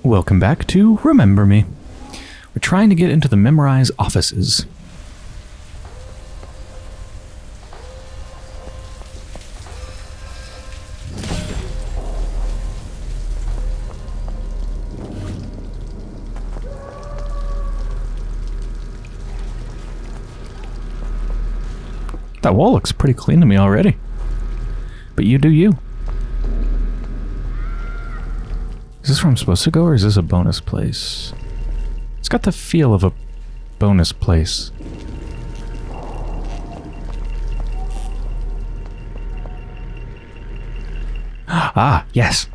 Welcome back to Remember Me. We're trying to get into the Memorize offices. That wall looks pretty clean to me already. But you do you. Is this where I'm supposed to go, or is this a bonus place? It's got the feel of a bonus place. Ah, yes.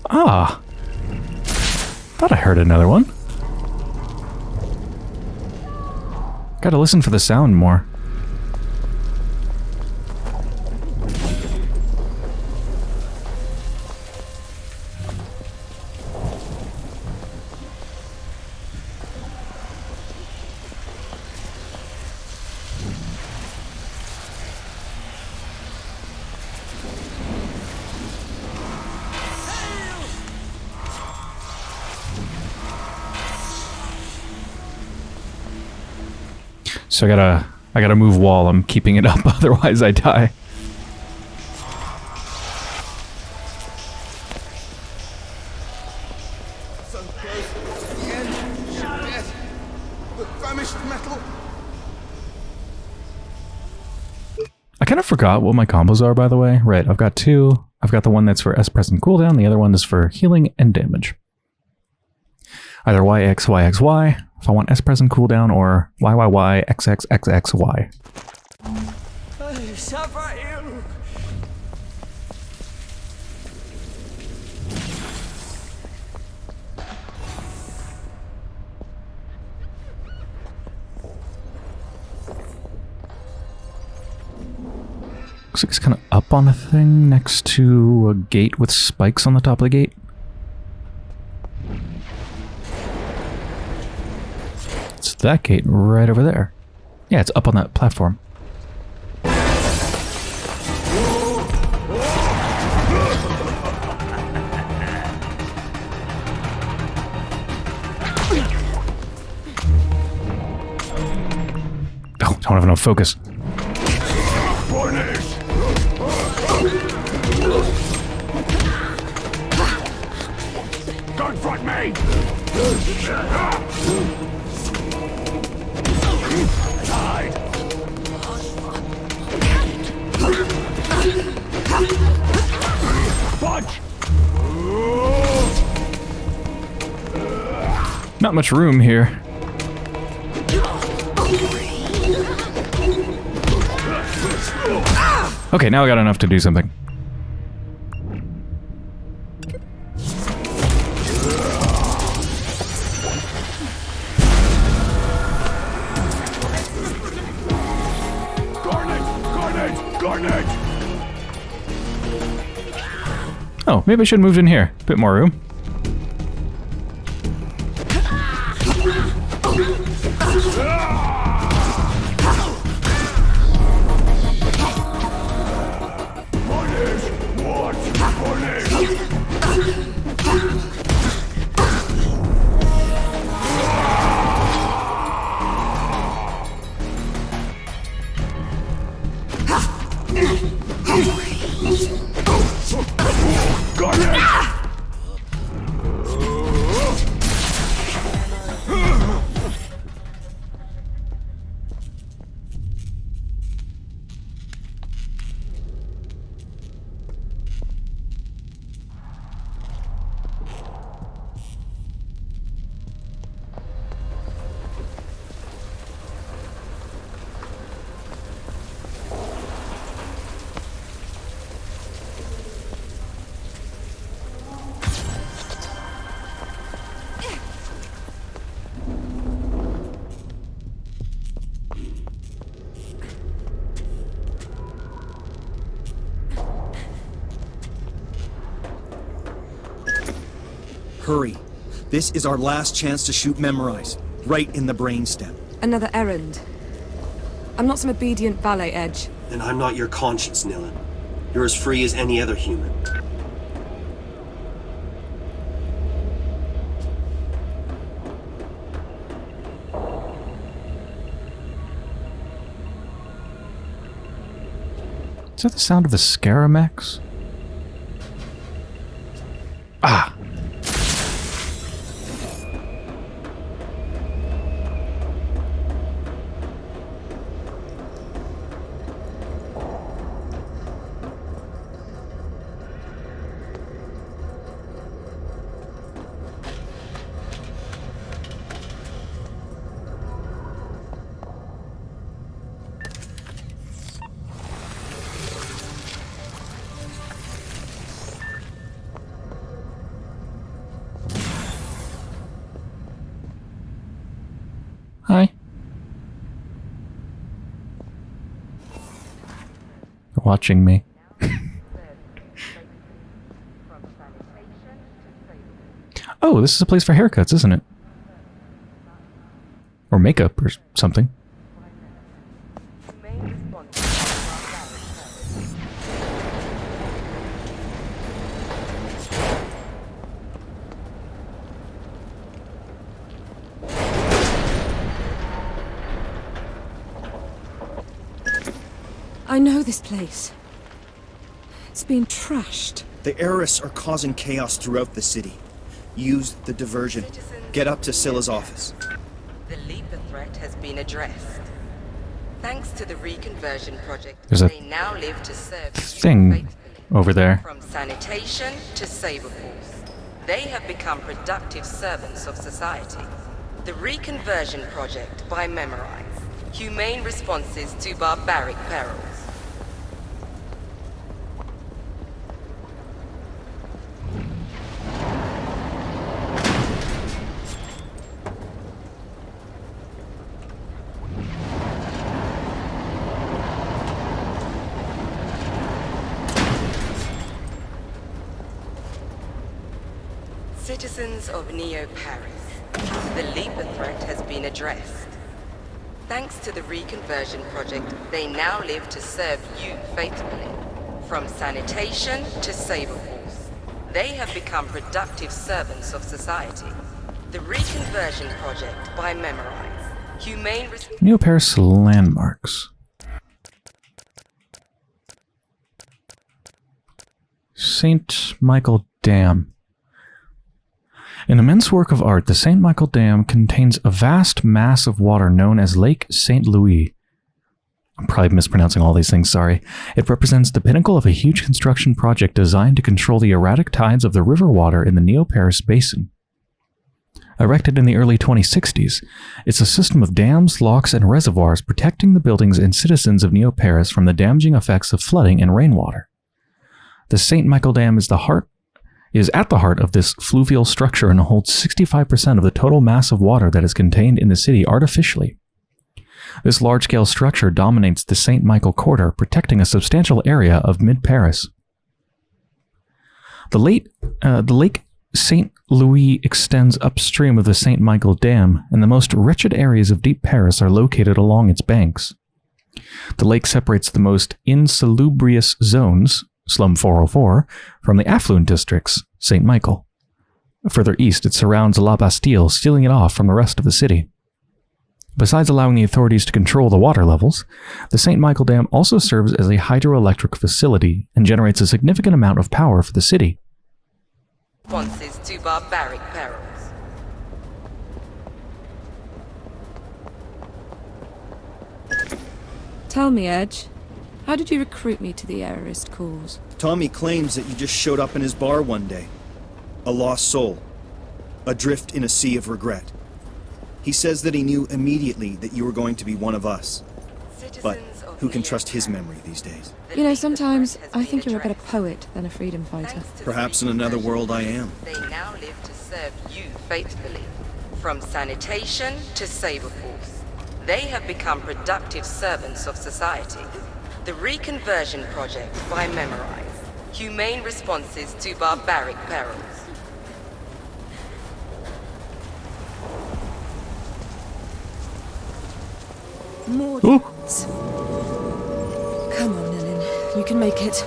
Ah. Thought I heard another one. Gotta listen for the sound more. So I gotta move wall. I'm keeping it up, otherwise I die. So close to the end. Yes. The famished metal. I kind of forgot what my combos are, by the way. Right, I've got two. I've got the one that's for S press and cooldown. The other one is for healing and damage. Either YX, YX, Y, if I want S press and cooldown, or YYY, XX, XX, Y. I suffer you. Looks like it's kind of up on a thing next to a gate with spikes on the top of the gate. It's that gate right over there. Yeah, it's up on that platform. Oh, don't have enough focus. Confront me! Punch! Not much room here. Okay, now I got enough to do something. Oh, maybe I should have moved in here. Bit more room. Hurry. This is our last chance to shoot Memorize. right in the brainstem. Another errand. I'm not some obedient valet, Edge. And I'm not your conscience, Nilin. You're as free as any other human. Is that the sound of the Scaramex? Ah! Hi. They're watching me. Oh, this is a place for haircuts, isn't it? Or makeup or something. I know this place. It's been trashed. The Eris are causing chaos throughout the city. Use the diversion. Get up to Scylla's office. The Leaper threat has been addressed. Thanks to the reconversion project, There's a they now live to serve thing faithfully. over there. From sanitation to saber force, they have become productive servants of society. The reconversion project by Memorize. Humane responses to barbaric perils. Citizens of Neo-Paris, the Leaper threat has been addressed. Thanks to the reconversion project, they now live to serve you faithfully. From sanitation to saber force, they have become productive servants of society. The reconversion project by Memorize. Humane Neo Paris landmarks. St. Michael Dam. An immense work of art, the St. Michael Dam contains a vast mass of water known as Lake St. Louis. I'm probably mispronouncing all these things, sorry. It represents the pinnacle of a huge construction project designed to control the erratic tides of the river water in the Neo-Paris basin. Erected in the early 2060s, it's a system of dams, locks, and reservoirs protecting the buildings and citizens of Neo-Paris from the damaging effects of flooding and rainwater. The St. Michael Dam is at the heart of this fluvial structure and holds 65% of the total mass of water that is contained in the city artificially. This large-scale structure dominates the St. Michael Corridor, protecting a substantial area of mid-Paris. The Lake St. Louis extends upstream of the St. Michael Dam, and the most wretched areas of deep Paris are located along its banks. The lake separates the most insalubrious zones, Slum 404, from the affluent districts, St. Michael. Further east, it surrounds La Bastille, sealing it off from the rest of the city. Besides allowing the authorities to control the water levels, the St. Michael Dam also serves as a hydroelectric facility and generates a significant amount of power for the city. responses to barbaric perils. Tell me, Edge, how did you recruit me to the errorist cause? Tommy claims that you just showed up in his bar one day. A lost soul. Adrift in a sea of regret. He says that he knew immediately that you were going to be one of us. But who can trust his memory these days? You know, sometimes I think you're a better poet than a freedom fighter. Perhaps in another world I am. They now live to serve you faithfully. From sanitation to saber force. They have become productive servants of society. The Reconversion Project by Memorize. Humane responses to barbaric perils. More Ooh. drones. Come on, Nilin. You can make it.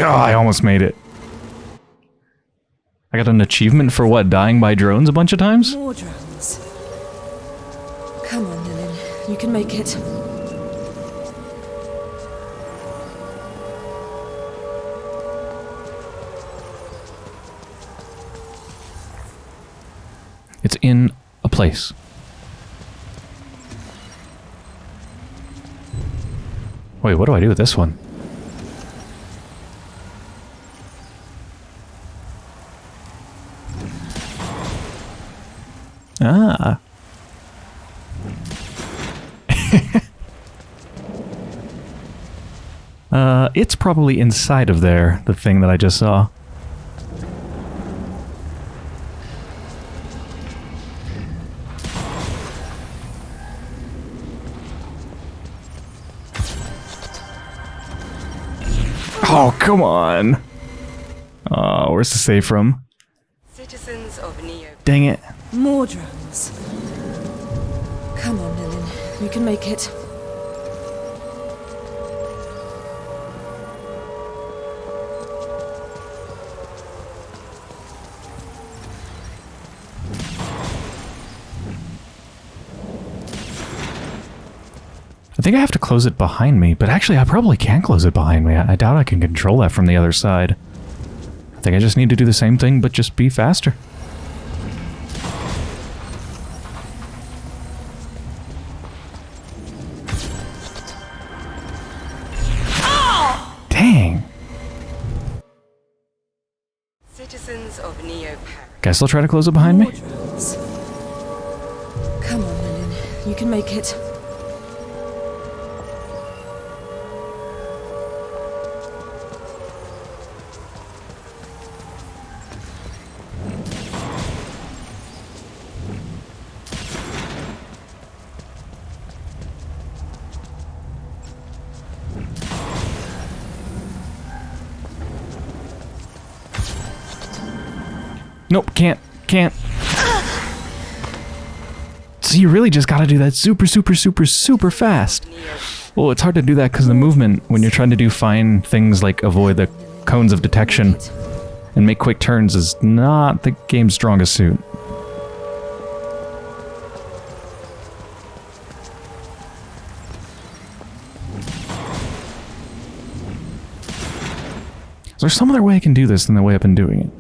Oh, I almost made it. I got an achievement for what? Dying by drones a bunch of times? More drones. Come on, Nilin. You can make it. It's in a place. Wait, what do I do with this one? Ah. It's probably inside of there, the thing that I just saw. Oh, come on. Oh, where's the save from? Citizens of Neo. Dang it. More drones. Come on, Nilin. You can make it. I think I have to close it behind me, but actually I probably can close it behind me. I doubt I can control that from the other side. I think I just need to do the same thing, but just be faster. Dang. Citizens of Neo Paris. Can I still try to close it behind More me? drones. Come on, Nilin. You can make it. Nope, can't. So you really just gotta do that super fast. Well, it's hard to do that because the movement, when you're trying to do fine things like avoid the cones of detection and make quick turns, is not the game's strongest suit. Is there some other way I can do this than the way I've been doing it?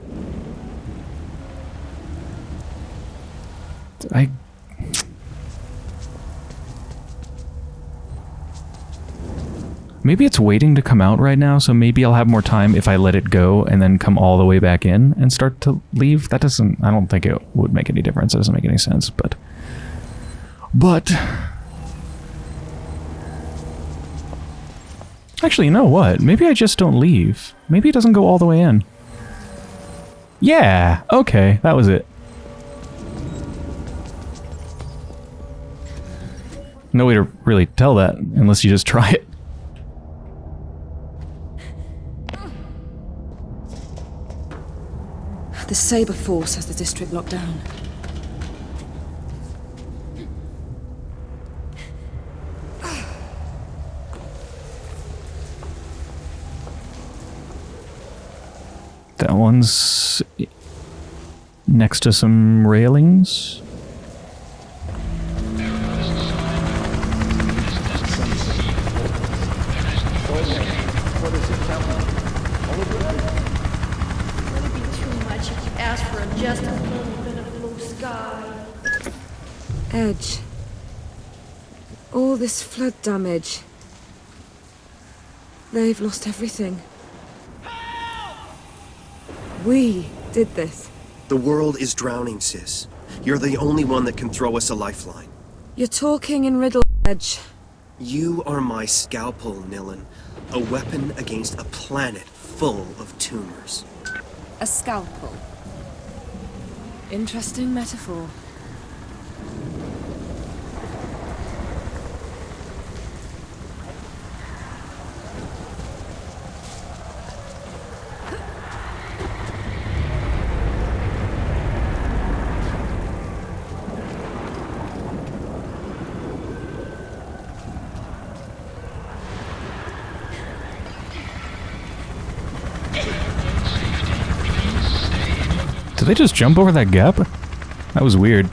Maybe it's waiting to come out right now, so maybe I'll have more time if I let it go and then come all the way back in and start to leave. That doesn't... I don't think it would make any difference. It doesn't make any sense, but... Actually, you know what? Maybe I just don't leave. Maybe it doesn't go all the way in. Yeah! Okay, that was it. No way to really tell that unless you just try it. The Saber Force has the district locked down. That one's next to some railings. Would it be too much if you asked for just a little bit of blue sky? Edge. All this flood damage. They've lost everything. We did this. The world is drowning, sis. You're the only one that can throw us a lifeline. You're talking in riddle, Edge. You are my scalpel, Nilin. A weapon against a planet full of tumors. A scalpel. Interesting metaphor. Did they just jump over that gap? That was weird.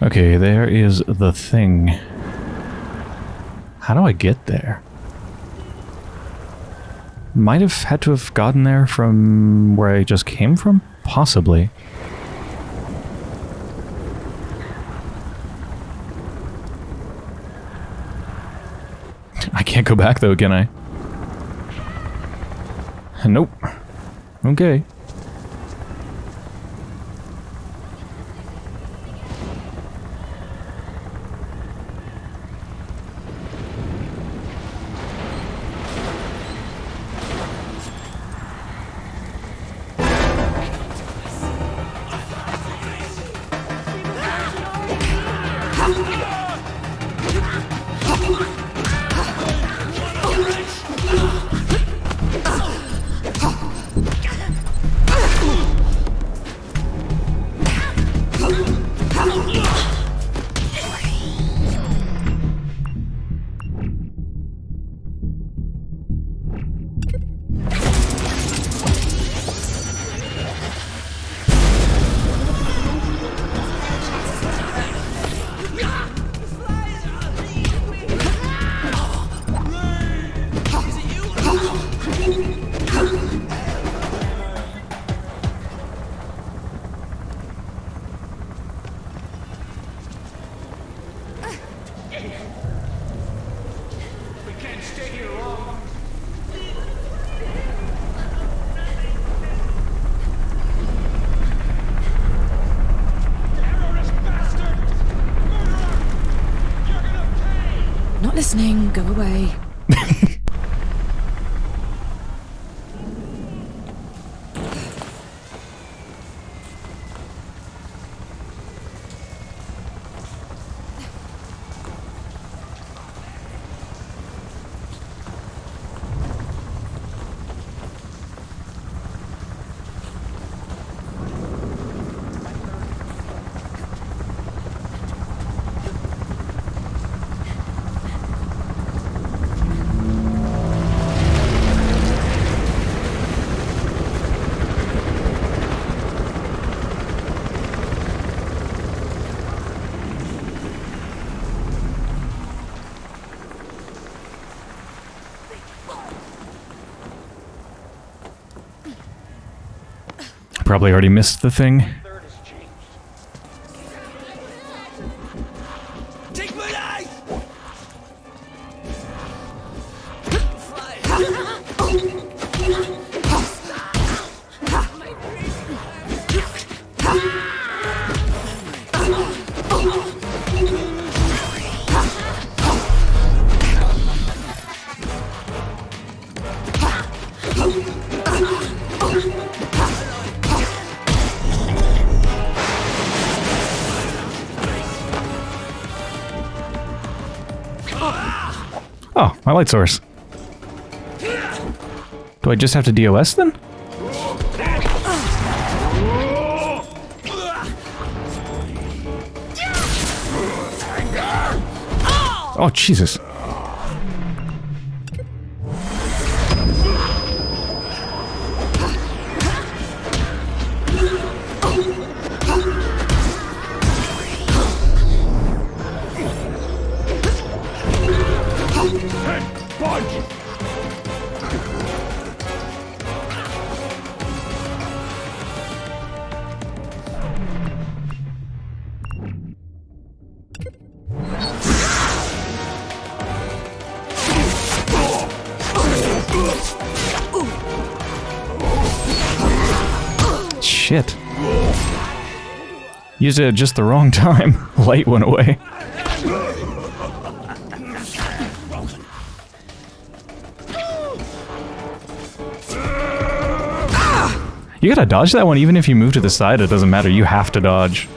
Okay, there is the thing. How do I get there? Might have had to have gotten there from where I just came from? Possibly. I can't go back though, can I? Nope. Okay. Not listening. Go away. Probably already missed the thing. Take my knife! Oh, my light source. Do I just have to DOS then? Oh, Jesus. Shit. Used it at just the wrong time. Light went away. You gotta dodge that one even if you move to the side, it doesn't matter. You have to dodge.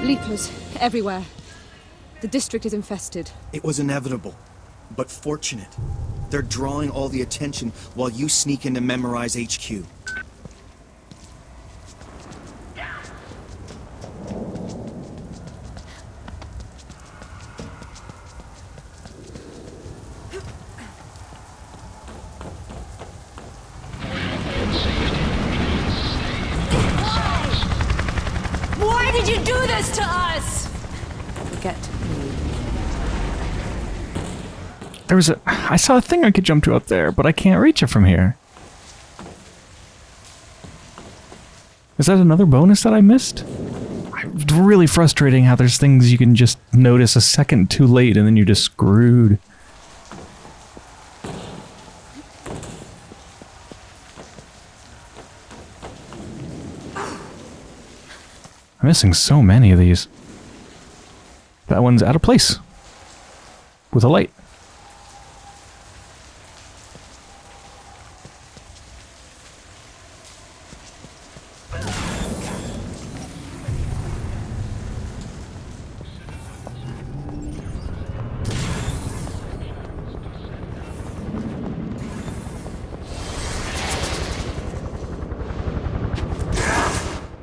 Leapers everywhere. The district is infested. It was inevitable, but fortunate. They're drawing all the attention while you sneak into Memorize HQ. Why did you do this to us? Forget me. There was a... I saw a thing I could jump to up there, but I can't reach it from here. Is that another bonus that I missed? It's really frustrating how there's things you can just notice a second too late and then you're just screwed. I'm missing so many of these. That one's out of place. With a light.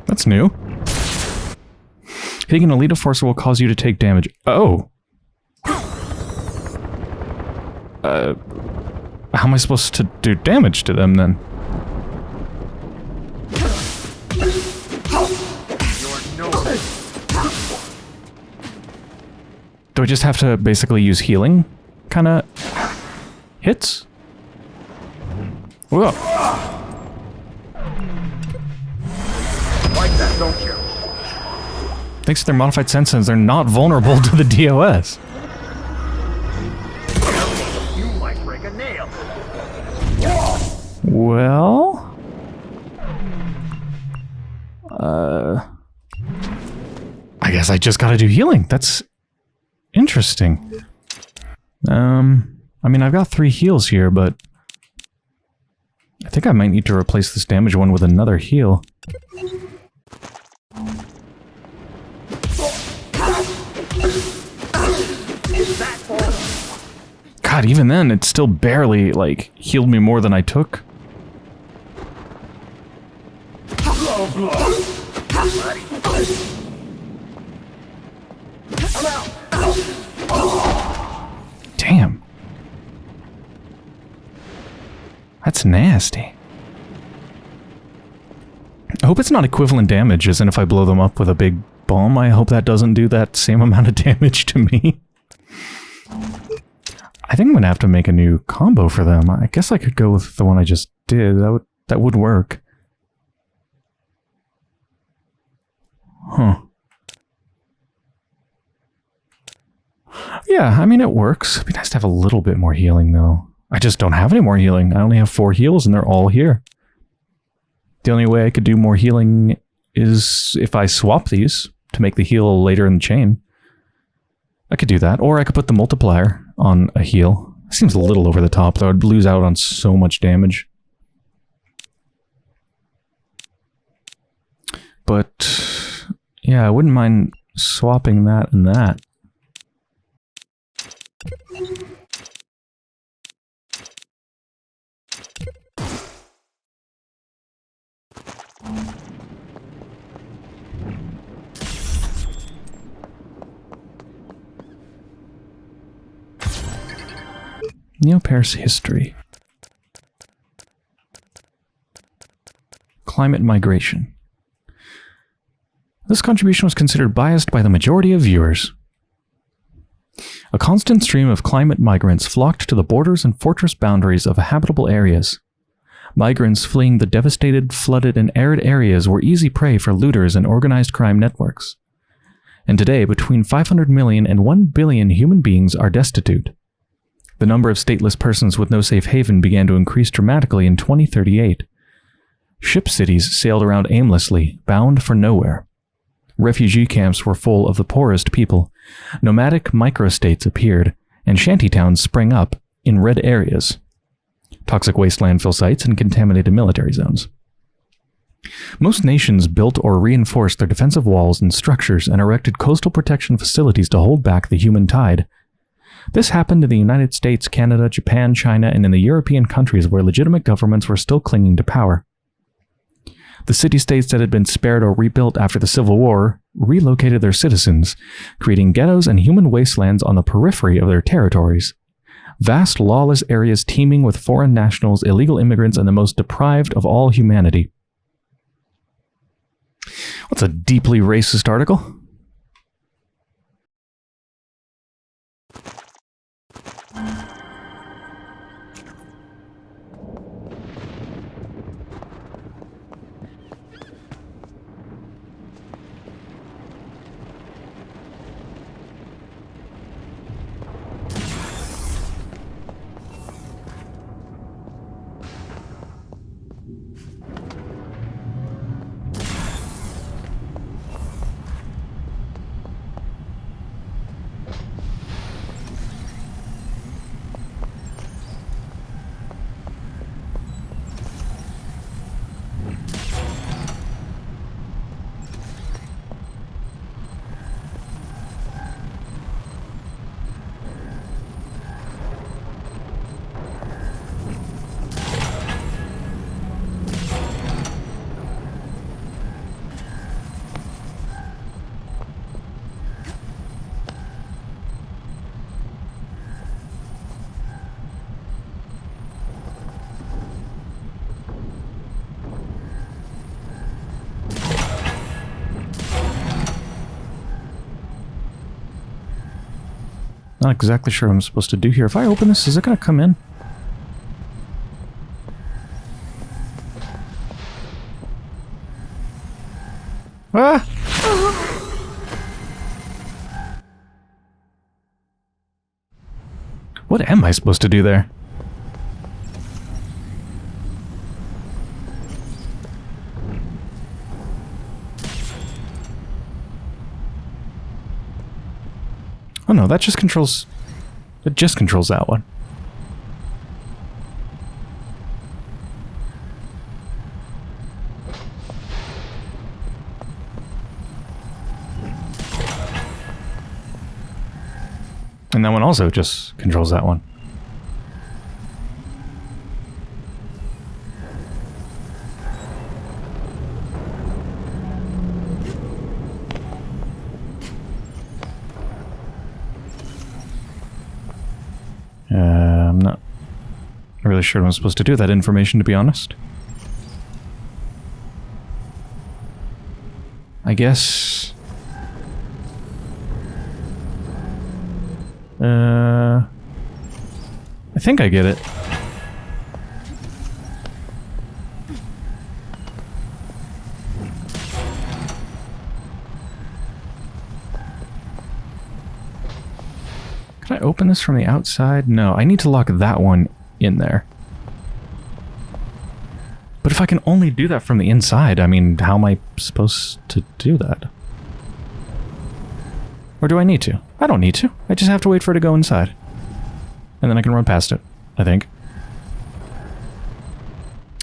That's new. Hitting an elite force will cause you to take damage. Oh. How am I supposed to do damage to them then? Do I just have to basically use healing kind of hits? Whoa. Like that, don't you? Thanks to their modified senses, they're not vulnerable to the DOS. You might break a nail. Well... I guess I just gotta do healing. That's interesting. I mean, I've got 3 heals here, but... I think I might need to replace this damage one with another heal. God, even then, it still barely, like, healed me more than I took. Damn. That's nasty. I hope it's not equivalent damage, as in if I blow them up with a big bomb, I hope that doesn't do that same amount of damage to me. I think I'm gonna have to make a new combo for them. I guess I could go with the one I just did. That would work. Huh. Yeah, I mean, it works. It'd be nice to have a little bit more healing, though. I just don't have any more healing. I only have 4 heals, and they're all here. The only way I could do more healing is if I swap these to make the heal later in the chain. I could do that, or I could put the multiplier on a heal. Seems a little over the top, though. I'd lose out on so much damage. But, yeah, I wouldn't mind swapping that and that. Neo-Paris history. Climate migration. This contribution was considered biased by the majority of viewers. A constant stream of climate migrants flocked to the borders and fortress boundaries of habitable areas. Migrants fleeing the devastated, flooded, and arid areas were easy prey for looters and organized crime networks. And today, between 500 million and 1 billion human beings are destitute. The number of stateless persons with no safe haven began to increase dramatically in 2038. Ship cities sailed around aimlessly, bound for nowhere. Refugee camps were full of the poorest people. Nomadic microstates appeared, and shantytowns sprang up in red areas. Toxic waste landfill sites and contaminated military zones. Most nations built or reinforced their defensive walls and structures and erected coastal protection facilities to hold back the human tide. This happened in the United States, Canada, Japan, China, and in the European countries where legitimate governments were still clinging to power. The city-states that had been spared or rebuilt after the Civil War relocated their citizens, creating ghettos and human wastelands on the periphery of their territories. Vast lawless areas teeming with foreign nationals, illegal immigrants, and the most deprived of all humanity. What's a deeply racist article? Not exactly sure what I'm supposed to do here. If I open this, is it going to come in? Ah! What am I supposed to do there? Oh no, that just controls... It just controls that one. And that one also just controls that one. I'm not really sure what I'm supposed to do with that information, to be honest. I guess... I think I get it. Can I open this from the outside? No, I need to lock that one in there. But if I can only do that from the inside, I mean, how am I supposed to do that? Or do I need to? I don't need to. I just have to wait for it to go inside. And then I can run past it, I think.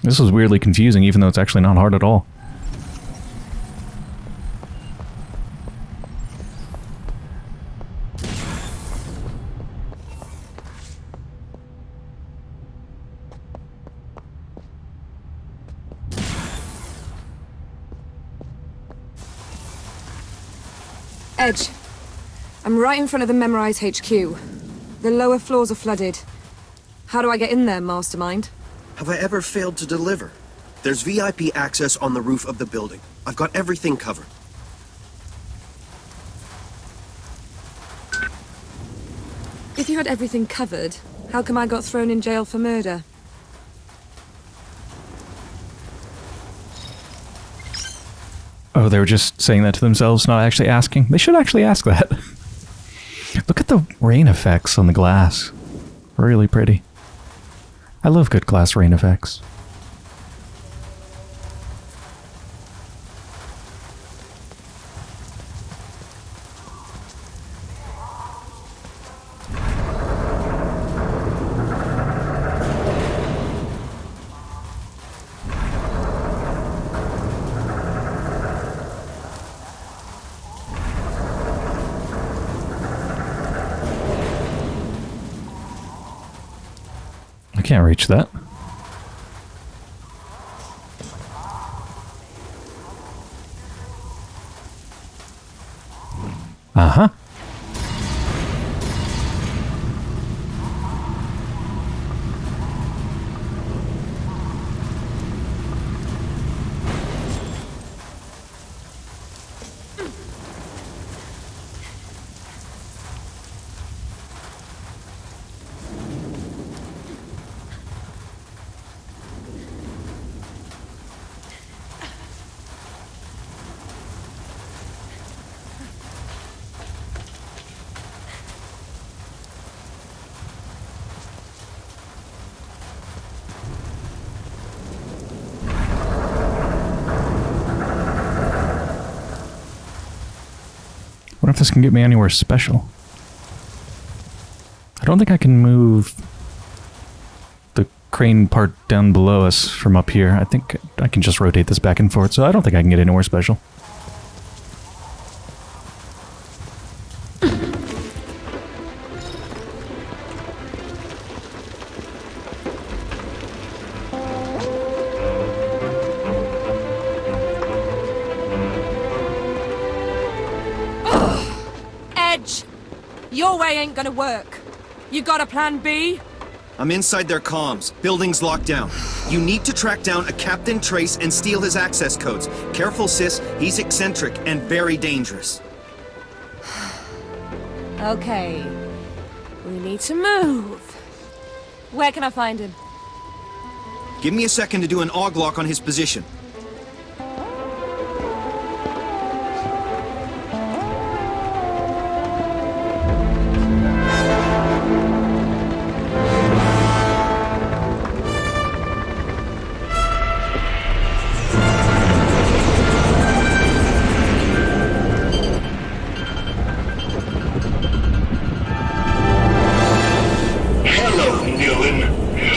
This was weirdly confusing, even though it's actually not hard at all. Edge. I'm right in front of the Memorize HQ. The lower floors are flooded. How do I get in there, Mastermind? Have I ever failed to deliver? There's VIP access on the roof of the building. I've got everything covered. had everything covered, how come I got thrown in jail for murder? Oh, they were just saying that to themselves, not actually asking? They should actually ask that. Look at the rain effects on the glass. Really pretty. I love good glass rain effects. I can't reach that. Uh-huh. What if this can get me anywhere special? I don't think I can move the crane part down below us from up here. I think I can just rotate this back and forth, so I don't think I can get anywhere special. Edge! Your way ain't gonna work. You got a plan B? I'm inside their comms. Building's locked down. You need to track down a Captain Trace and steal his access codes. Careful, sis. He's eccentric and very dangerous. Okay. We need to move. Where can I find him? Give me a second to do an AUG lock on his position.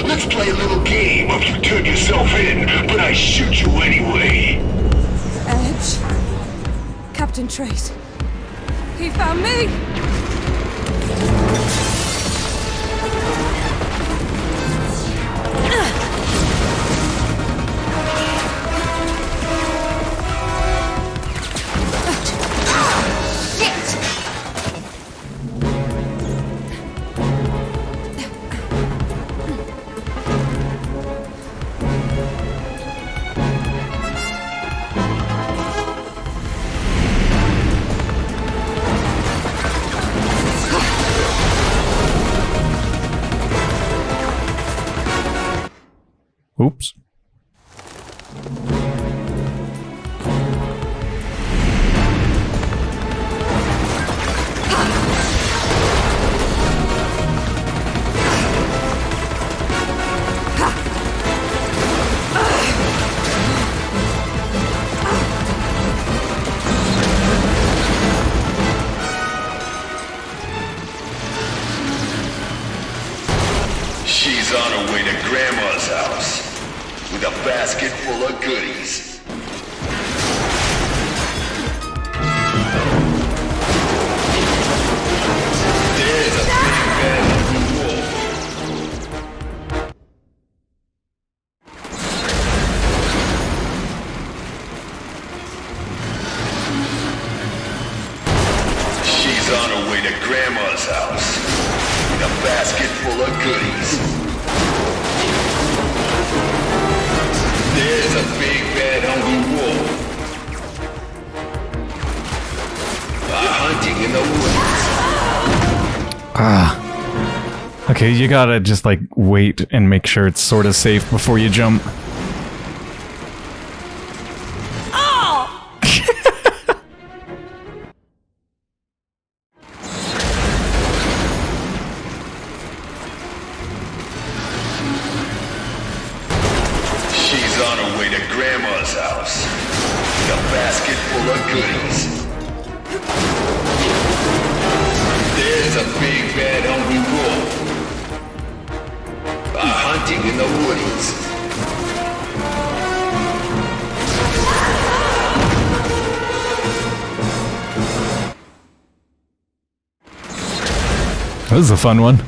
Let's play a little game of you turn yourself in, but I shoot you anyway. Edge. Captain Trace. He found me! Oops. She's on her way to Grandma's house with a basket full of goodies. There's a big bad hungry wolf. She's on her way to Grandma's house with a basket full of goodies. There's a big bad hungry wolf. Hunting in the woods. Ah. Okay, you gotta just like wait and make sure it's sort of safe before you jump. She's on her way to Grandma's house. With a basket full of goodies. There's a big bad hungry wolf. Hunting in the woodies. This is a fun one.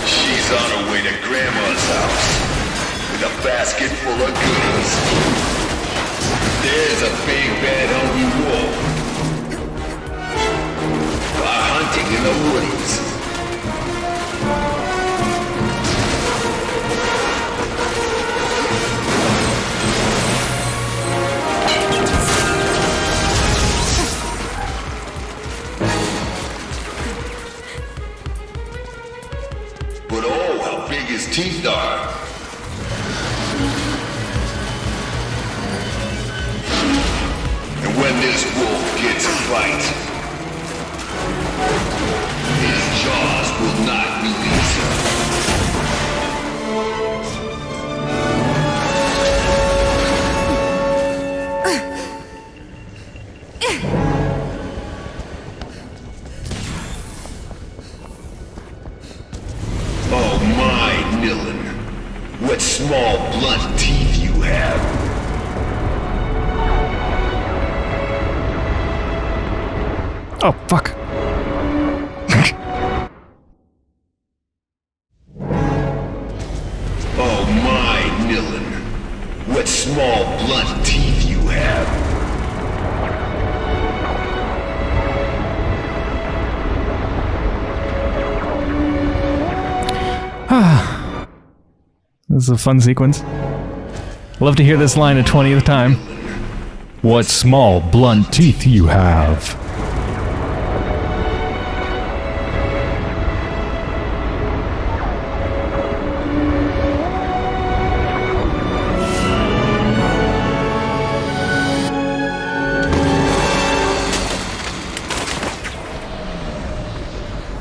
She's on her way to Grandma's house. With a basket full of goodies. There's a big bad hungry wolf. Hunting in the woodies. But oh, how big his teeth are. And when this wolf gets a bite, his jaws will not release him. Oh my, Nilin. What small, blunt teeth you have. Oh, fuck. Oh my, Nilin. What small, blunt teeth you have. This is a fun sequence. Love to hear this line a 20th time. What small, blunt teeth you have.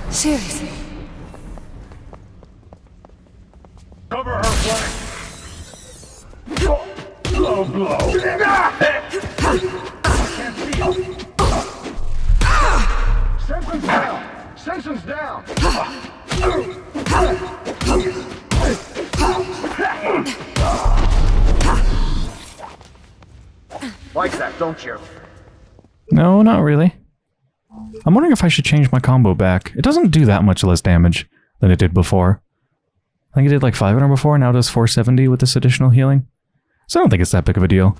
Seriously. Cover her flank. Low blow. Can't feel. Simpson's down. Simpson's down. Like that, don't you? No, not really. I'm wondering if I should change my combo back. It doesn't do that much less damage than it did before. I think it did like 500 before, now it does 470 with this additional healing. So I don't think it's that big of a deal.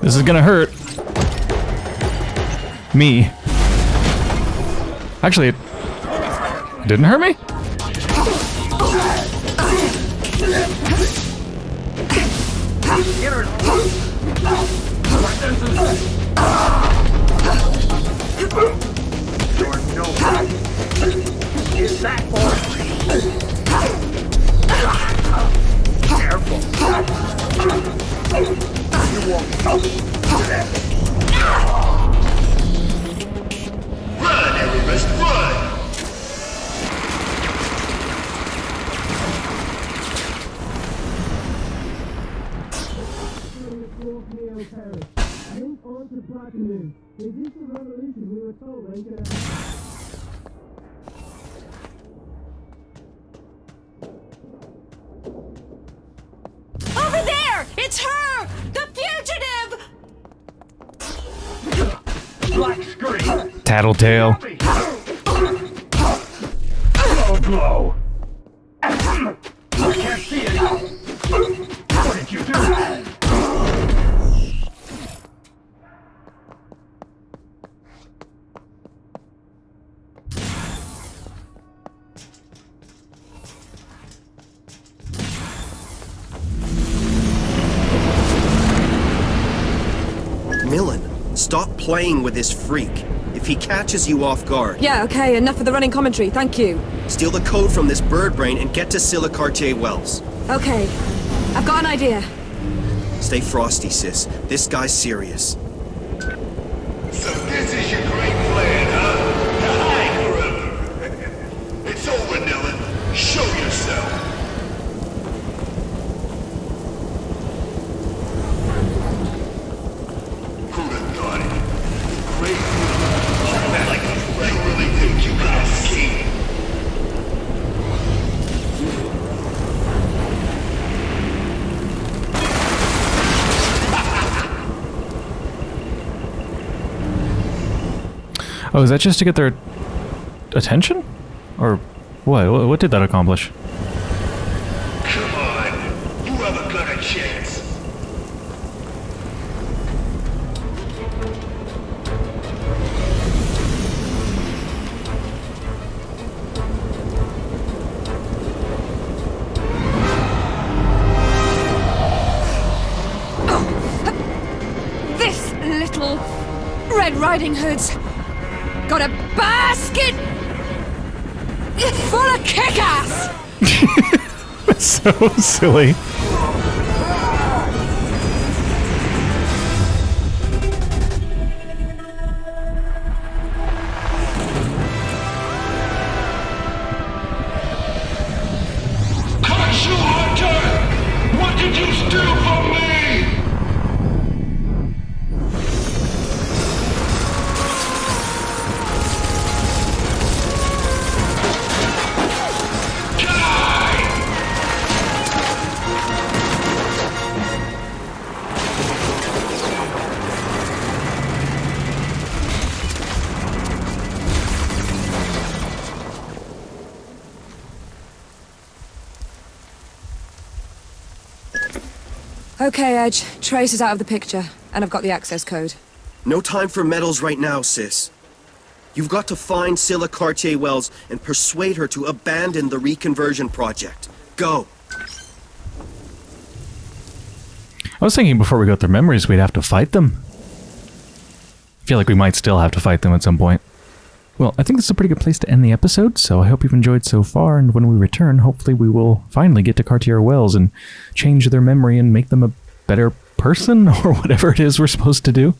This is gonna hurt. Me. Actually, it didn't hurt me? Is that for? Over there! It's her! The fugitive! Black screen. Tattletale. Glow. I can't see it. What did you do? Millen, stop playing with this freak. If he catches you off guard, Yeah, okay, enough of the running commentary, thank you. steal the code from this bird brain and get to Scylla Cartier Wells. Okay, I've got an idea. Stay frosty, sis. This guy's serious. So this is your great plan, huh? To hide forever. It's over, Dylan. Show yourself. Who'd have thought it? Great. You really think you can escape? Oh, is that just to get their attention? Or what? What did that accomplish? Come on. You haven't got a chance. This little Red Riding Hood's got a basket full of kick-ass! So silly. Curse you, Hunter! What did you steal from me? Okay, Edge. Trace is out of the picture, and I've got the access code. No time for medals right now, sis. You've got to find Scylla Cartier Wells and persuade her to abandon the reconversion project. Go. I was thinking before we go through memories, we'd have to fight them. I feel like we might still have to fight them at some point. Well, I think this is a pretty good place to end the episode, so I hope you've enjoyed so far, and when we return, hopefully we will finally get to Cartier Wells and change their memory and make them a better person, or whatever it is we're supposed to do.